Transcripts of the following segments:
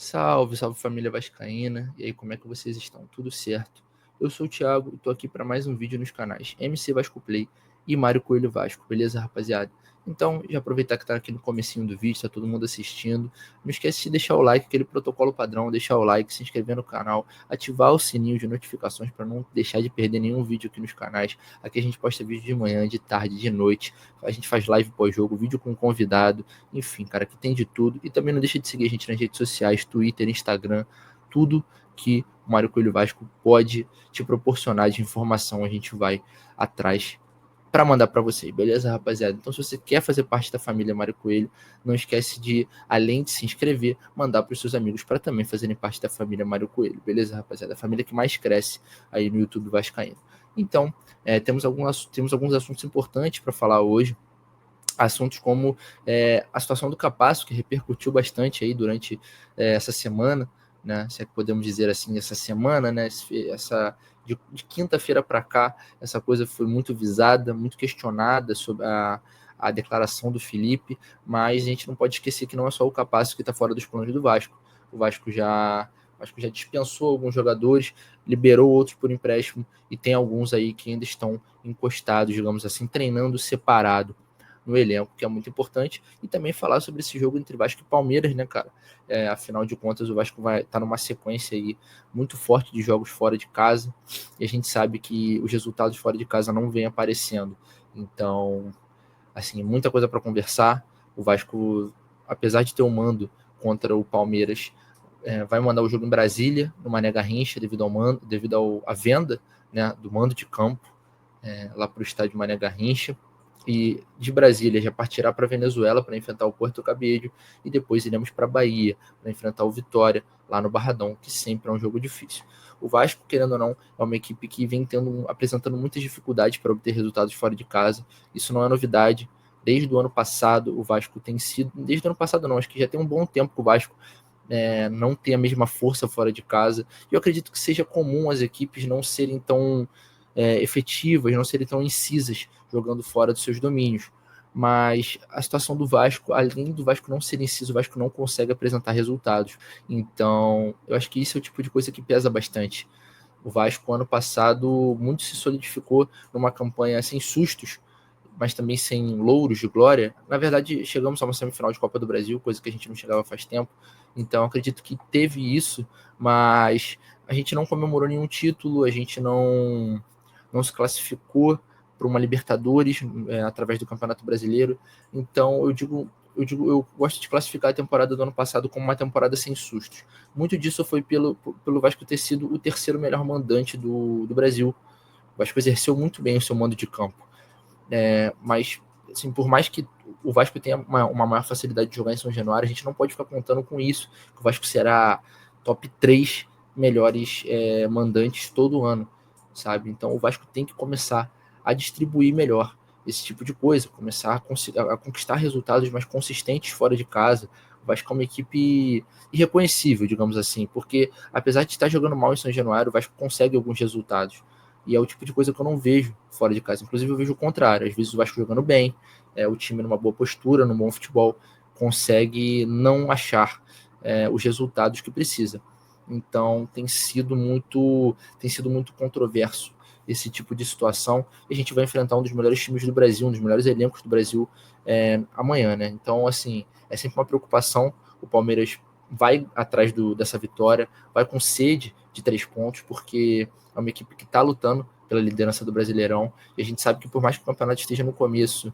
Salve, salve família vascaína. E aí, como é que vocês estão? Tudo certo? Eu sou o Thiago e tô aqui para mais um vídeo nos canais MC Vasco Play e Mário Coelho Vasco, beleza, rapaziada? Então, já aproveitar que tá aqui no comecinho do vídeo, tá todo mundo assistindo. Não esquece de deixar o like, aquele protocolo padrão, deixar o like, se inscrever no canal, ativar o sininho de notificações para não deixar de perder nenhum vídeo aqui nos canais. Aqui a gente posta vídeo de manhã, de tarde, de noite. A gente faz live pós-jogo, vídeo com convidado. Enfim, cara, que tem de tudo. E também não deixa de seguir a gente nas redes sociais, Twitter, Instagram, tudo que o Mário Coelho Vasco pode te proporcionar de informação, a gente vai atrás para mandar para vocês, beleza, rapaziada? Então, se você quer fazer parte da família Mário Coelho, não esquece de, além de se inscrever, mandar para os seus amigos para também fazerem parte da família Mário Coelho, beleza, rapaziada? A família que mais cresce aí no YouTube vascaíno. Então, temos alguns assuntos importantes para falar hoje, assuntos como a situação do Capasso, que repercutiu bastante aí durante essa semana, né? Se é que podemos dizer assim, essa semana, né? De quinta-feira para cá, essa coisa foi muito visada, muito questionada sobre a declaração do Felipe, mas a gente não pode esquecer que não é só o Capasso que está fora dos planos do Vasco. O Vasco já dispensou alguns jogadores, liberou outros por empréstimo e tem alguns aí que ainda estão encostados, digamos assim, treinando separado no elenco, que é muito importante, e também falar sobre esse jogo entre Vasco e Palmeiras, né, cara? Afinal de contas, o Vasco vai estar numa sequência aí muito forte de jogos fora de casa, e a gente sabe que os resultados fora de casa não vêm aparecendo. Então, assim, muita coisa para conversar. O Vasco, apesar de ter um mando contra o Palmeiras, vai mandar o jogo em Brasília, no Mané Garrincha, devido à venda, né, do mando de campo lá para o estádio Mané Garrincha. E de Brasília já partirá para Venezuela para enfrentar o Porto Cabello e depois iremos para Bahia para enfrentar o Vitória lá no Barradão, que sempre é um jogo difícil. O Vasco, querendo ou não, é uma equipe que vem apresentando muitas dificuldades para obter resultados fora de casa. Isso não é novidade. Desde o ano passado, o Vasco tem sido. Desde o ano passado, não, acho que já tem um bom tempo que o Vasco não tem a mesma força fora de casa. E eu acredito que seja comum as equipes não serem tão efetivas, não serem tão incisas jogando fora dos seus domínios. Mas a situação do Vasco, além do Vasco não ser inciso, o Vasco não consegue apresentar resultados. Então, eu acho que isso é o tipo de coisa que pesa bastante. O Vasco, ano passado, muito se solidificou numa campanha sem sustos, mas também sem louros de glória. Na verdade, chegamos a uma semifinal de Copa do Brasil, coisa que a gente não chegava faz tempo. Então, acredito que teve isso, mas a gente não comemorou nenhum título, a gente não se classificou para uma Libertadores através do Campeonato Brasileiro. Então, eu gosto de classificar a temporada do ano passado como uma temporada sem sustos. Muito disso foi pelo Vasco ter sido o terceiro melhor mandante do Brasil. O Vasco exerceu muito bem o seu mando de campo. Mas, assim, por mais que o Vasco tenha uma maior facilidade de jogar em São Januário, a gente não pode ficar contando com isso, que o Vasco será top 3 melhores mandantes todo ano, sabe? Então o Vasco tem que começar a distribuir melhor esse tipo de coisa, começar a conquistar resultados mais consistentes fora de casa. O Vasco é uma equipe irreconhecível, digamos assim, porque apesar de estar jogando mal em São Januário, o Vasco consegue alguns resultados. E é o tipo de coisa que eu não vejo fora de casa. Inclusive, eu vejo o contrário. Às vezes o Vasco jogando bem, o time numa boa postura, num bom futebol, consegue não achar os resultados que precisa. Então, tem sido muito controverso esse tipo de situação. E a gente vai enfrentar um dos melhores times do Brasil, um dos melhores elencos do Brasil amanhã, né? Então, assim, é sempre uma preocupação. O Palmeiras vai atrás dessa vitória, vai com sede de 3 pontos, porque é uma equipe que está lutando pela liderança do Brasileirão, e a gente sabe que por mais que o campeonato esteja no começo,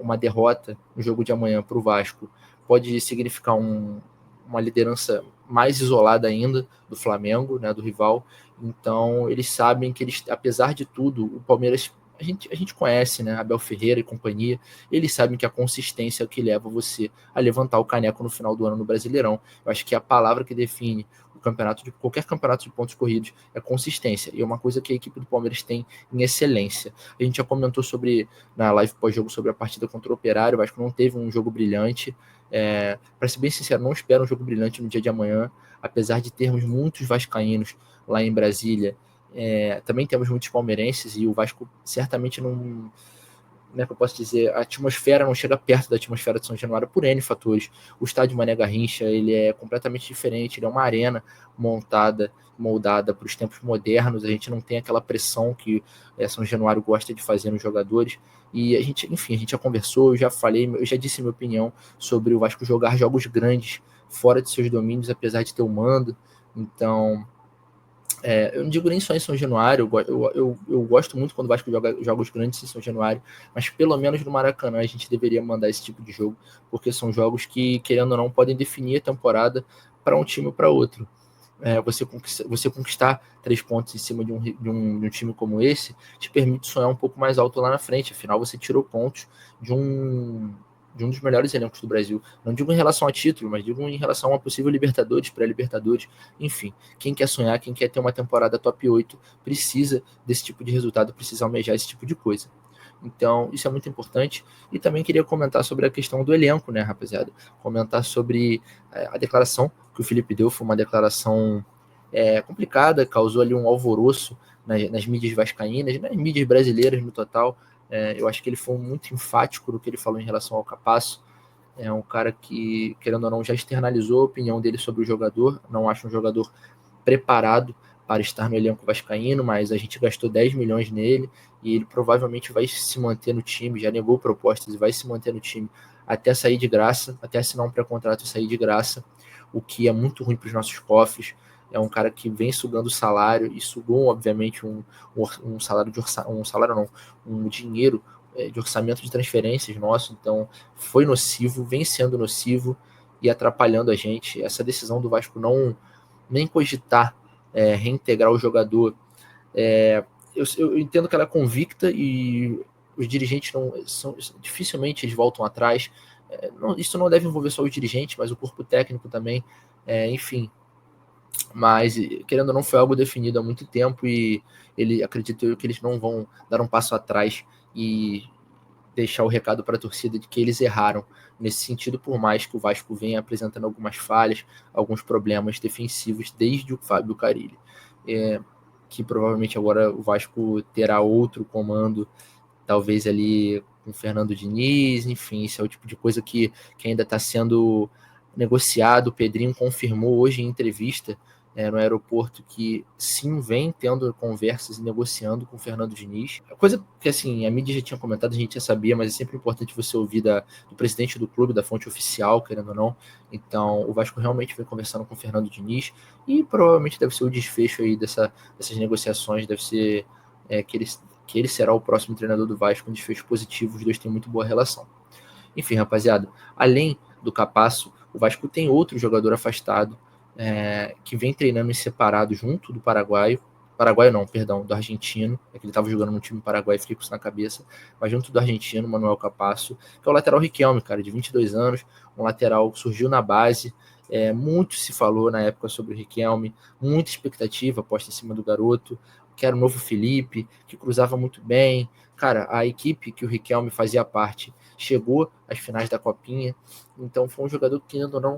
uma derrota no jogo de amanhã para o Vasco pode significar uma liderança mais isolada ainda do Flamengo, né, do rival. Então eles sabem que apesar de tudo, o Palmeiras a gente conhece, né, Abel Ferreira e companhia, eles sabem que a consistência é o que leva você a levantar o caneco no final do ano no Brasileirão. Eu acho que a palavra que define qualquer campeonato de pontos corridos é consistência, e é uma coisa que a equipe do Palmeiras tem em excelência. A gente já comentou na live pós-jogo sobre a partida contra o Operário, eu acho que não teve um jogo brilhante. Para ser bem sincero, não espero um jogo brilhante no dia de amanhã, apesar de termos muitos vascaínos lá em Brasília. Também temos muitos palmeirenses, e o Vasco certamente como é que eu posso dizer, a atmosfera não chega perto da atmosfera de São Januário por N fatores. O estádio Mané Garrincha, ele é completamente diferente, ele é uma arena moldada para os tempos modernos, a gente não tem aquela pressão que São Januário gosta de fazer nos jogadores, e a gente já conversou, eu já falei, eu já disse minha opinião sobre o Vasco jogar jogos grandes fora de seus domínios, apesar de ter o mando. Então, eu não digo nem só em São Januário, eu gosto muito quando o Vasco joga jogos grandes em São Januário, mas pelo menos no Maracanã a gente deveria mandar esse tipo de jogo, porque são jogos que, querendo ou não, podem definir a temporada para um time ou para outro. Você conquistar 3 pontos em cima de um time como esse te permite sonhar um pouco mais alto lá na frente. Afinal, você tirou pontos de um dos melhores elencos do Brasil. Não digo em relação a título, mas digo em relação a possível Libertadores, pré-Libertadores. Enfim, quem quer sonhar, quem quer ter uma temporada top 8, precisa desse tipo de resultado, precisa almejar esse tipo de coisa. Então, isso é muito importante. E também queria comentar sobre a questão do elenco, né, rapaziada? Comentar sobre a declaração que o Felipe deu. Foi uma declaração complicada, causou ali um alvoroço nas mídias vascaínas, nas mídias brasileiras no total. Eu acho que ele foi muito enfático no que ele falou em relação ao Capasso. É um cara que, querendo ou não, já externalizou a opinião dele sobre o jogador. Não acho um jogador preparado para estar no elenco vascaíno, mas a gente gastou 10 milhões nele e ele provavelmente vai se manter no time, já negou propostas e vai se manter no time até sair de graça, até assinar um pré-contrato e sair de graça, o que é muito ruim para os nossos cofres. É um cara que vem sugando salário e sugou, obviamente, um salário um dinheiro de orçamento de transferências nosso, então foi nocivo, vem sendo nocivo e atrapalhando a gente. Essa decisão do Vasco não nem cogitar reintegrar o jogador. Eu entendo que ela é convicta e os dirigentes dificilmente eles voltam atrás. Isso não deve envolver só os dirigentes, mas o corpo técnico também. Enfim, mas querendo ou não foi algo definido há muito tempo e acredito que eles não vão dar um passo atrás e deixar o recado para a torcida de que eles erraram nesse sentido, por mais que o Vasco venha apresentando algumas falhas, alguns problemas defensivos desde o Fábio Carille. Que provavelmente agora o Vasco terá outro comando, talvez ali com o Fernando Diniz, enfim, isso é o tipo de coisa que ainda está sendo negociado. O Pedrinho confirmou hoje em entrevista no aeroporto que sim, vem tendo conversas e negociando com o Fernando Diniz. Coisa que assim, a mídia já tinha comentado, a gente já sabia, mas é sempre importante você ouvir do presidente do clube, da fonte oficial, querendo ou não. Então, o Vasco realmente vem conversando com o Fernando Diniz e provavelmente deve ser o desfecho aí dessas negociações, deve ser que ele será o próximo treinador do Vasco, um desfecho positivo, os dois têm muito boa relação. Enfim, rapaziada, além do Capasso, o Vasco tem outro jogador afastado que vem treinando em separado junto do paraguaio não, perdão, do argentino, que ele estava jogando no time paraguaio, fiquei com isso na cabeça, mas junto do argentino, Manuel Capasso, que é o lateral Riquelme, cara, de 22 anos, um lateral que surgiu na base, muito se falou na época sobre o Riquelme, muita expectativa posta em cima do garoto, que era o novo Felipe, que cruzava muito bem. Cara, a equipe que o Riquelme fazia parte chegou às finais da Copinha, então foi um jogador que, querendo ou não,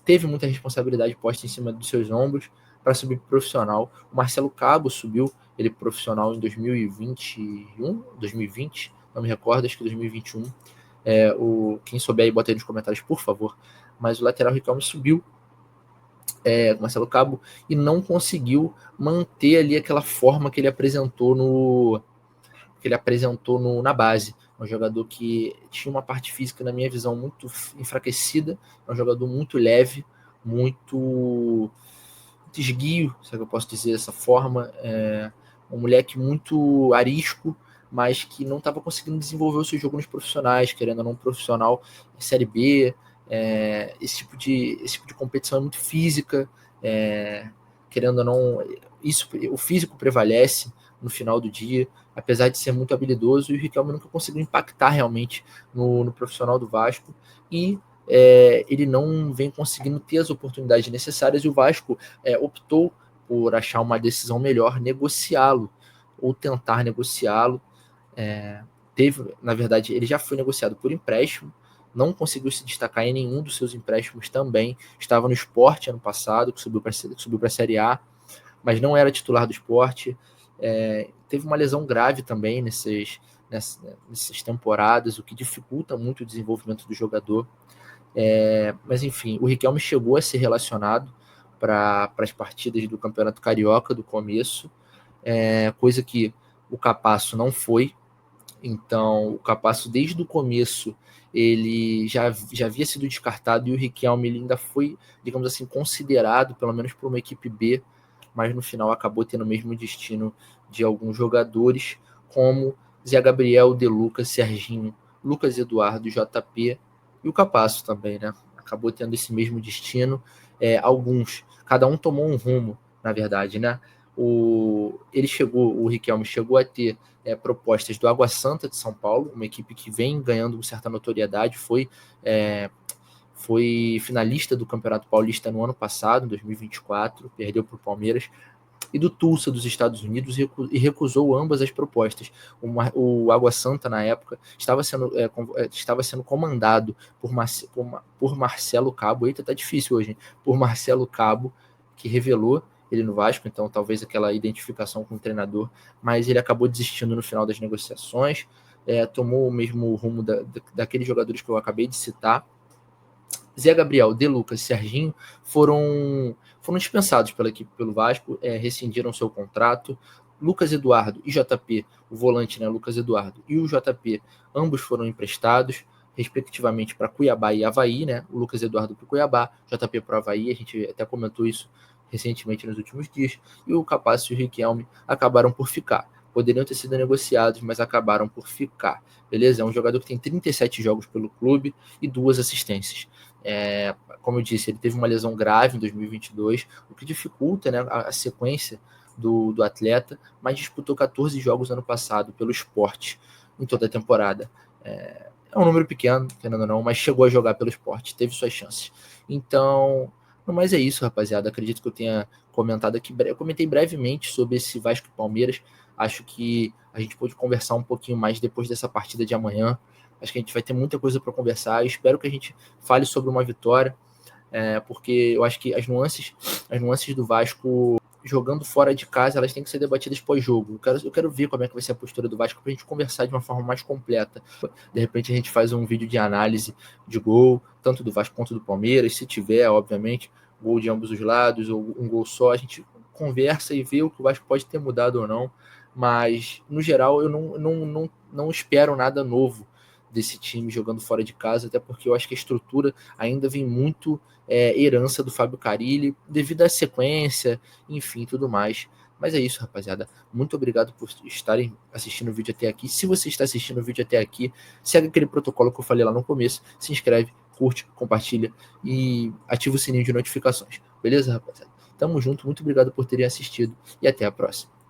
teve muita responsabilidade posta em cima dos seus ombros para subir pro profissional. O Marcelo Cabo subiu ele pro profissional em 2021, 2020, não me recordo, acho que 2021. Quem souber aí, bota aí nos comentários, por favor. Mas o lateral Riquelme subiu Marcelo Cabo e não conseguiu manter ali aquela forma que ele apresentou na base. Um jogador que tinha uma parte física, na minha visão, muito enfraquecida, um jogador muito leve, muito esguio, se é que eu posso dizer dessa forma, um moleque muito arisco, mas que não estava conseguindo desenvolver o seu jogo nos profissionais, querendo ou não, um profissional Série B. Esse tipo de competição é muito física, querendo ou não, o físico prevalece no final do dia, apesar de ser muito habilidoso, e o Riquelme nunca conseguiu impactar realmente no profissional do Vasco, e ele não vem conseguindo ter as oportunidades necessárias, e o Vasco optou por achar uma decisão melhor, negociá-lo, ou tentar negociá-lo. Na verdade, ele já foi negociado por empréstimo, não conseguiu se destacar em nenhum dos seus empréstimos também, estava no Sport ano passado, que subiu para a Série A, mas não era titular do Sport, teve uma lesão grave também nessas temporadas, o que dificulta muito o desenvolvimento do jogador. Mas enfim, o Riquelme chegou a ser relacionado para as partidas do Campeonato Carioca do começo, coisa que o Capasso não foi. Então, o Capasso, desde o começo, ele já havia sido descartado, e o Riquelme ele ainda foi, digamos assim, considerado, pelo menos por uma equipe B, mas no final acabou tendo o mesmo destino de alguns jogadores, como Zé Gabriel, De Lucas, Serginho, Lucas Eduardo, JP e o Capasso também, né? Acabou tendo esse mesmo destino. Cada um tomou um rumo, na verdade, né? O Riquelme chegou a ter propostas do Água Santa de São Paulo, uma equipe que vem ganhando certa notoriedade, foi finalista do Campeonato Paulista no ano passado, em 2024, perdeu para o Palmeiras, e do Tulsa dos Estados Unidos, e recusou ambas as propostas. O Água Santa, na época, estava sendo comandado por Marcelo Cabo. Eita, tá difícil hoje, hein? Por Marcelo Cabo, que revelou ele no Vasco, então talvez aquela identificação com o treinador, mas ele acabou desistindo no final das negociações, tomou o mesmo rumo daqueles jogadores que eu acabei de citar. Zé Gabriel, De Lucas e Serginho foram dispensados pela equipe, pelo Vasco, rescindiram seu contrato. Lucas Eduardo e JP, o volante, né, Lucas Eduardo e o JP, ambos foram emprestados, respectivamente, para Cuiabá e Avaí, né? O Lucas Eduardo para o Cuiabá, JP para o Avaí, a gente até comentou isso recentemente nos últimos dias, e o Capasso e o Riquelme acabaram por ficar. Poderiam ter sido negociados, mas acabaram por ficar. Beleza? É um jogador que tem 37 jogos pelo clube e 2 assistências. Como eu disse, ele teve uma lesão grave em 2022, o que dificulta, né, a sequência do atleta, mas disputou 14 jogos ano passado pelo Sport em toda a temporada. É um número pequeno, querendo ou não, mas chegou a jogar pelo Sport, teve suas chances. Então, no mais é isso, rapaziada. Acredito que eu tenha comentado aqui. Eu comentei brevemente sobre esse Vasco e Palmeiras. Acho que a gente pode conversar um pouquinho mais depois dessa partida de amanhã. Acho que a gente vai ter muita coisa para conversar. Eu espero que a gente fale sobre uma vitória, porque eu acho que as nuances do Vasco jogando fora de casa, elas têm que ser debatidas pós-jogo. Eu quero ver como é que vai ser a postura do Vasco para a gente conversar de uma forma mais completa. De repente a gente faz um vídeo de análise de gol, tanto do Vasco quanto do Palmeiras, se tiver, obviamente, gol de ambos os lados ou um gol só, a gente conversa e vê o que o Vasco pode ter mudado ou não. Mas, no geral, eu não espero nada novo desse time jogando fora de casa, até porque eu acho que a estrutura ainda vem muito herança do Fábio Carille, devido à sequência, enfim, tudo mais. Mas é isso, rapaziada. Muito obrigado por estarem assistindo o vídeo até aqui. Se você está assistindo o vídeo até aqui, segue aquele protocolo que eu falei lá no começo, se inscreve, curte, compartilha e ativa o sininho de notificações. Beleza, rapaziada? Tamo junto, muito obrigado por terem assistido e até a próxima.